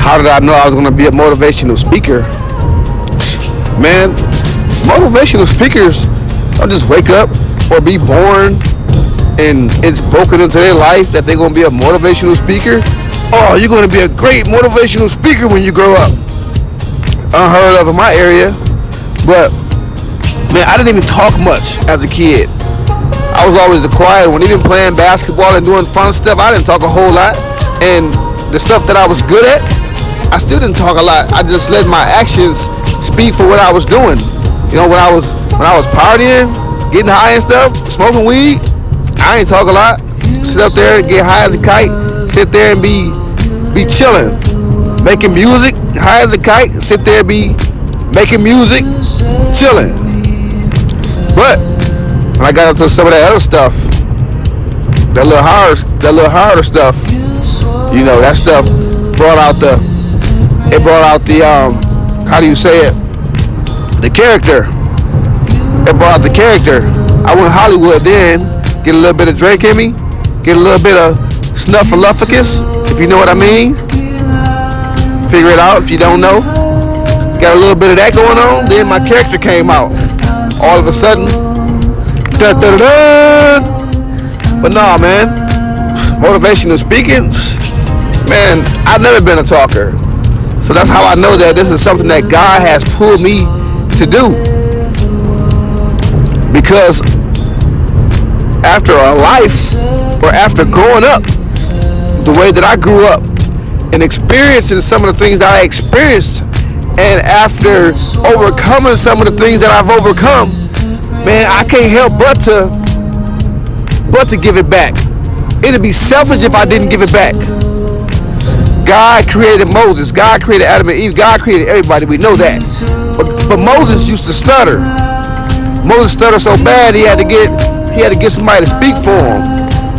How did I know I was going to be a motivational speaker? Man, motivational speakers don't just wake up or be born and it's broken into their life that they're going to be a motivational speaker. Oh, you're going to be a great motivational speaker when you grow up. Unheard of in my area. But, man, I didn't even talk much as a kid. I was always the quiet one. Even playing basketball and doing fun stuff, I didn't talk a whole lot. And the stuff that I was good at, I still didn't talk a lot. I just let my actions speak for what I was doing. You know, when I was partying, getting high and stuff, smoking weed, I ain't talk a lot. Sit up there, get high as a kite, sit there and be chilling. Making music, high as a kite, sit there and be making music, chilling. But when I got into some of that other stuff, that little harder stuff, you know, that stuff brought out the how do you say it? The character. It brought out the character. I went Hollywood then, get a little bit of Drake in me, get a little bit of Snuffleupagus, if you know what I mean. Figure it out if you don't know. Got a little bit of that going on, then my character came out. All of a sudden, But nah, man, motivational speaking, man, I've never been a talker. So that's how I know that this is something that God has pulled me to do. Because after a life, or after growing up the way that I grew up and experiencing some of the things that I experienced, and after overcoming some of the things that I've overcome, man, I can't help but to give it back. It'd be selfish if I didn't give it back. God created Moses. God created Adam and Eve. God created everybody. We know that. But Moses used to stutter. Moses stuttered so bad he had to get somebody to speak for him.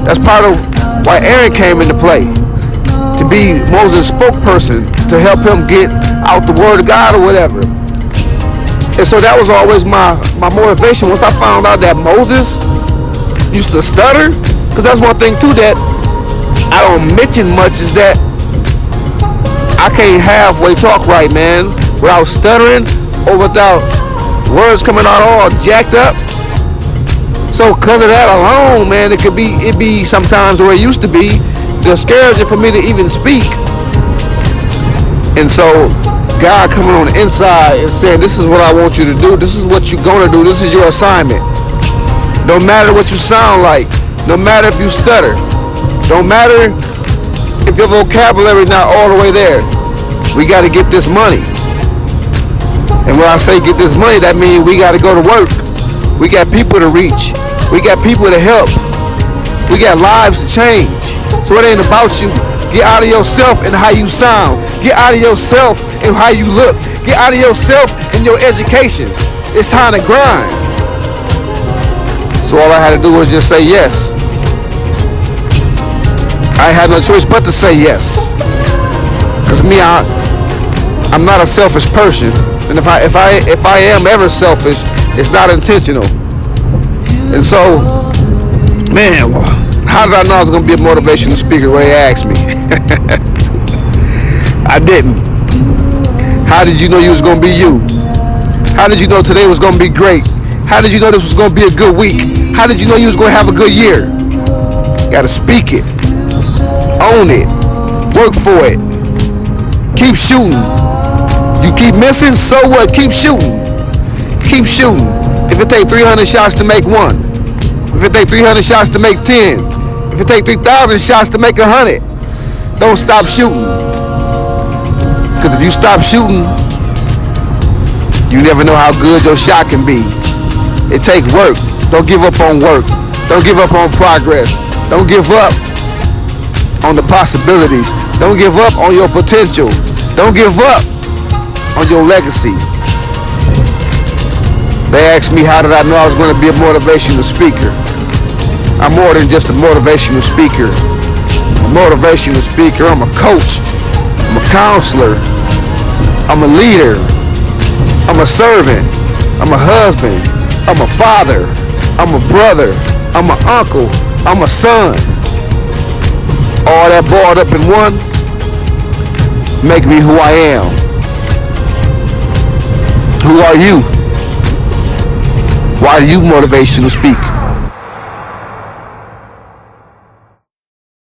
That's part of why Aaron came into play, to be Moses' spokesperson, to help him get out the word of God or whatever. And so that was always my motivation. Once I found out that Moses used to stutter, because that's one thing too that I don't mention much, is that I can't halfway talk right, man, without stuttering or without words coming out all jacked up. So because of that alone, man, it be sometimes the way it used to be, discouraging for me to even speak. And so God coming on the inside and saying, this is what I want you to do. This is what you're going to do. This is your assignment. No matter what you sound like. No matter if you stutter. Don't matter if your vocabulary not all the way there. We got to get this money. And when I say get this money, that means we got to go to work. We got people to reach. We got people to help. We got lives to change. So it ain't about you. Get out of yourself and how you sound. Get out of yourself and how you look. Get out of yourself and your education. It's time to grind. So all I had to do was just say yes. I had no choice but to say yes. Because me, I'm not a selfish person. And if I am ever selfish, it's not intentional. And so, man, how did I know I was going to be a motivational speaker when they asked me? I didn't. How did you know you was going to be you? How did you know today was going to be great? How did you know this was going to be a good week? How did you know you was going to have a good year? You got to speak it. Own it. Work for it. Keep shooting. You keep missing, so what? Keep shooting. Keep shooting. If it take 300 shots to make one. If it take 300 shots to make 10. If it take 3,000 shots to make 100. Don't stop shooting. Because if you stop shooting, you never know how good your shot can be. It takes work. Don't give up on work. Don't give up on progress. Don't give up on the possibilities. Don't give up on your potential. Don't give up on your legacy. They asked me how did I know I was going to be a motivational speaker. I'm more than just a motivational speaker. I'm a motivational speaker. I'm a coach. I'm a counselor. I'm a leader. I'm a servant. I'm a husband. I'm a father. I'm a brother. I'm an uncle. I'm a son. All that balled up in one. make me who I am. Who are you? Why do you motivational speak?